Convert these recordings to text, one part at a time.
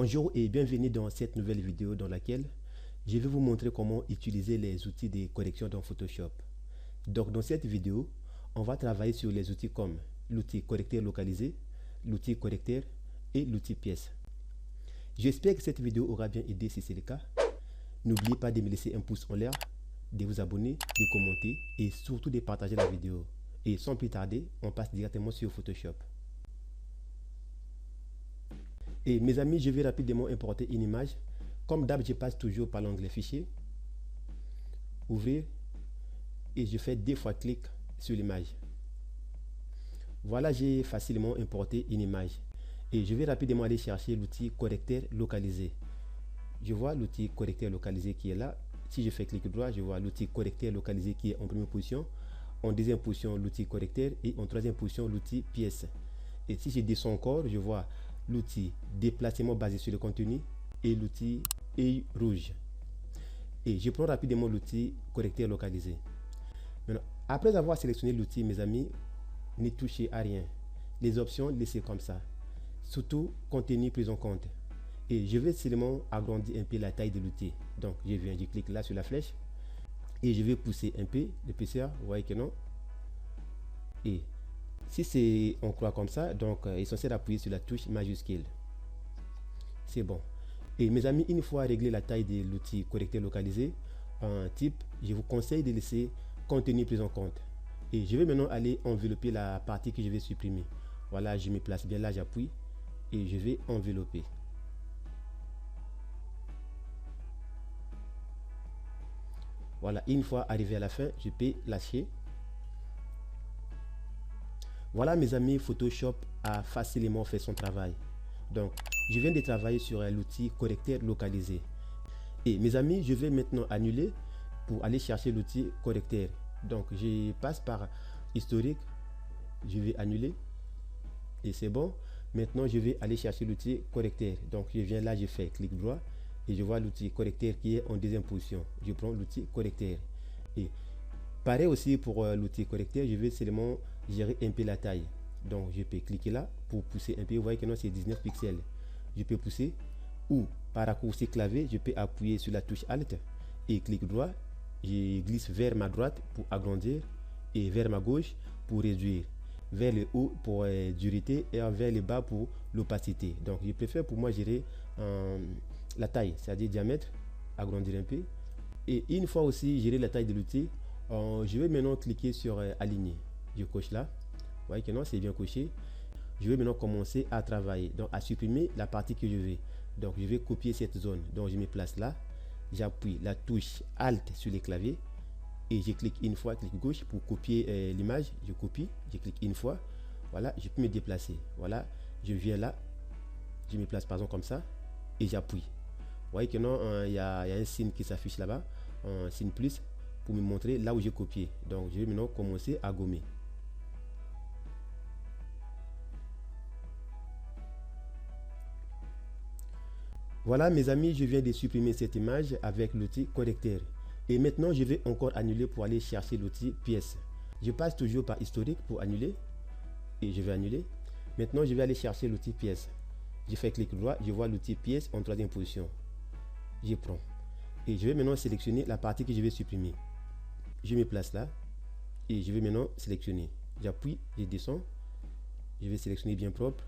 Bonjour et bienvenue dans cette nouvelle vidéo dans laquelle je vais vous montrer comment utiliser les outils de correction dans Photoshop. Donc dans cette vidéo, on va travailler sur les outils comme l'outil correcteur localisé, l'outil correcteur et l'outil pièce. J'espère que cette vidéo aura bien aidé si c'est le cas. N'oubliez pas de me laisser un pouce en l'air, de vous abonner, de commenter et surtout de partager la vidéo. Et sans plus tarder, on passe directement sur Photoshop. Et mes amis, je vais rapidement importer une image. Comme d'hab, je passe toujours par l'onglet fichier, ouvrir, et je fais 2 fois clic sur l'image. Voilà, j'ai facilement importé une image. Et je vais rapidement aller chercher l'outil correcteur localisé. Je vois l'outil correcteur localisé qui est là. Si je fais clic droit, je vois l'outil correcteur localisé qui est en première position. En deuxième position, l'outil correcteur et en troisième position, l'outil pièce. Et si je descends encore, je vois l'outil déplacement basé sur le contenu et l'outil œil rouge. Et je prends rapidement l'outil correcteur localisé. Maintenant, après avoir sélectionné l'outil, mes amis, ne touchez à rien. Les options, laissez comme ça. Surtout, contenu pris en compte. Et je vais seulement agrandir un peu la taille de l'outil. Donc, je clique là sur la flèche et je vais pousser un peu l'épaisseur. Vous voyez que non. Et si c'est on croit comme ça, donc essentiel d'appuyer sur la touche majuscule. C'est bon. Et mes amis, une fois réglé la taille de l'outil correcteur localisé en type, je vous conseille de laisser contenu pris en compte. Et je vais maintenant aller envelopper la partie que je vais supprimer. Voilà, je me place bien là, j'appuie et je vais envelopper. Voilà, une fois arrivé à la fin, je peux lâcher. Voilà mes amis, Photoshop a facilement fait son travail. Donc, je viens de travailler sur l'outil correcteur localisé. Et mes amis, je vais maintenant annuler pour aller chercher l'outil correcteur. Donc, je passe par historique, je vais annuler et c'est bon. Maintenant, je vais aller chercher l'outil correcteur. Donc, je viens là, je fais clic droit et je vois l'outil correcteur qui est en deuxième position. Je prends l'outil correcteur. Et pareil aussi pour l'outil correcteur, je vais seulement gérer un peu la taille. Donc je peux cliquer là pour pousser un peu. Vous voyez que non, c'est 19 pixels. Je peux pousser ou par raccourci clavier, je peux appuyer sur la touche Alt et clic droit. Je glisse vers ma droite pour agrandir et vers ma gauche pour réduire. Vers le haut pour dureté et vers le bas pour l'opacité. Donc je préfère pour moi gérer la taille, c'est-à-dire diamètre, agrandir un peu. Et une fois aussi gérer la taille de l'outil, je vais maintenant cliquer sur aligner. Je coche là. Vous voyez que non, c'est bien coché. Je vais maintenant commencer à travailler, donc à supprimer la partie que je veux. Donc je vais copier cette zone. Donc je me place là. J'appuie la touche Alt sur les claviers et je clique une fois, clic gauche pour copier l'image. Je copie, je clique une fois. Voilà, je peux me déplacer. Voilà, je viens là. Je me place par exemple comme ça et j'appuie. Vous voyez que non, il y a un signe qui s'affiche là-bas, un signe plus pour me montrer là où j'ai copié. Donc je vais maintenant commencer à gommer. Voilà mes amis, je viens de supprimer cette image avec l'outil correcteur. Et maintenant je vais encore annuler pour aller chercher l'outil pièce. Je passe toujours par historique pour annuler. Et je vais annuler. Maintenant je vais aller chercher l'outil pièce. Je fais clic droit, je vois l'outil pièce en troisième position. Je prends. Et je vais maintenant sélectionner la partie que je vais supprimer. Je me place là. Et je vais maintenant sélectionner. J'appuie, je descends. Je vais sélectionner bien propre.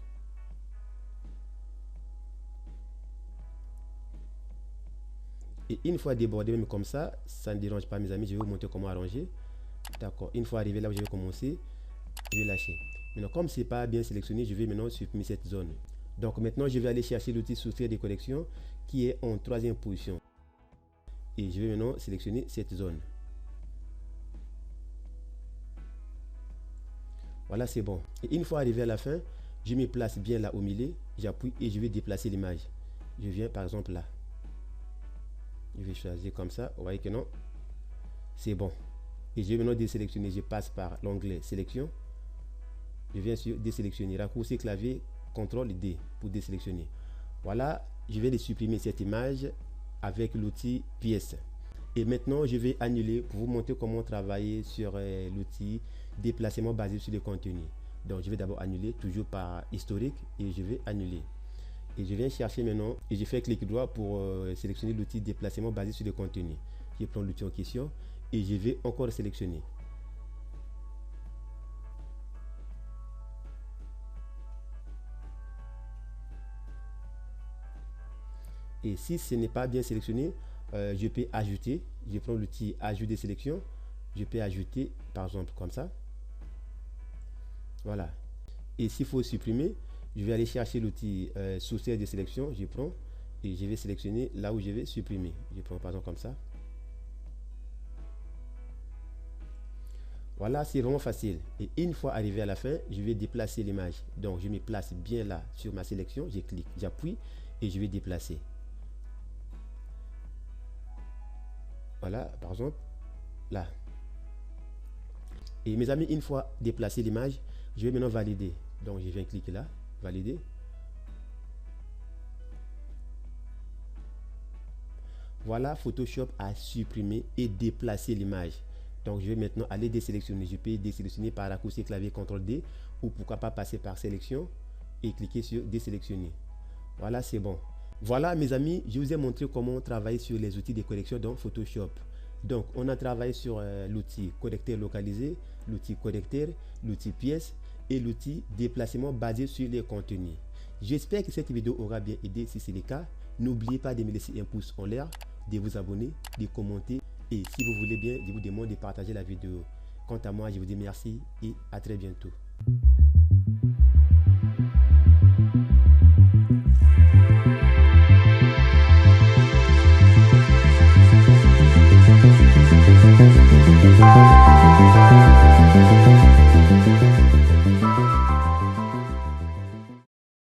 Et une fois débordé, même comme ça ne dérange pas mes amis, je vais vous montrer comment arranger. D'accord, une fois arrivé là où je vais commencer, je vais lâcher. Maintenant, comme c'est pas bien sélectionné, je vais maintenant supprimer cette zone. Donc maintenant, je vais aller chercher l'outil sourcier de correction qui est en troisième position. Et je vais maintenant sélectionner cette zone. Voilà, c'est bon. Et une fois arrivé à la fin, je me place bien là au milieu, j'appuie et je vais déplacer l'image. Je viens par exemple là. Je vais choisir comme ça, vous voyez que non, c'est bon. Et je vais maintenant désélectionner, je passe par l'onglet sélection. Je viens sur désélectionner, raccourci clavier, CTRL D pour désélectionner. Voilà, je vais supprimer cette image avec l'outil pièce. Et maintenant, je vais annuler pour vous montrer comment travailler sur l'outil déplacement basé sur le contenu. Donc, je vais d'abord annuler, toujours par historique, et je vais annuler. Et je viens chercher maintenant et je fais clic droit pour sélectionner l'outil déplacement basé sur le contenu. Je prends l'outil en question et je vais encore sélectionner. Et si ce n'est pas bien sélectionné, je peux ajouter. Je prends l'outil ajouter sélection. Je peux ajouter par exemple comme ça. Voilà. Et s'il faut supprimer, je vais aller chercher l'outil sourcière de sélection. Je prends et je vais sélectionner là où je vais supprimer. Je prends par exemple comme ça. Voilà, c'est vraiment facile. Et une fois arrivé à la fin, je vais déplacer l'image. Donc je me place bien là sur ma sélection. Je clique, j'appuie et je vais déplacer. Voilà, par exemple, là. Et mes amis, une fois déplacé l'image, je vais maintenant valider. Donc, je viens cliquer là, valider. Voilà, Photoshop a supprimé et déplacé l'image. Donc, je vais maintenant aller désélectionner. Je peux désélectionner par raccourci clavier CTRL-D ou pourquoi pas passer par sélection et cliquer sur désélectionner. Voilà, c'est bon. Voilà mes amis, je vous ai montré comment travailler sur les outils de correction dans Photoshop. Donc on a travaillé sur l'outil correcteur localisé, l'outil correcteur, l'outil pièce et l'outil déplacement basé sur les contenus. J'espère que cette vidéo aura bien aidé. Si c'est le cas, n'oubliez pas de me laisser un pouce en l'air, de vous abonner, de commenter et si vous voulez bien, je vous demande de partager la vidéo. Quant à moi, je vous dis merci et à très bientôt.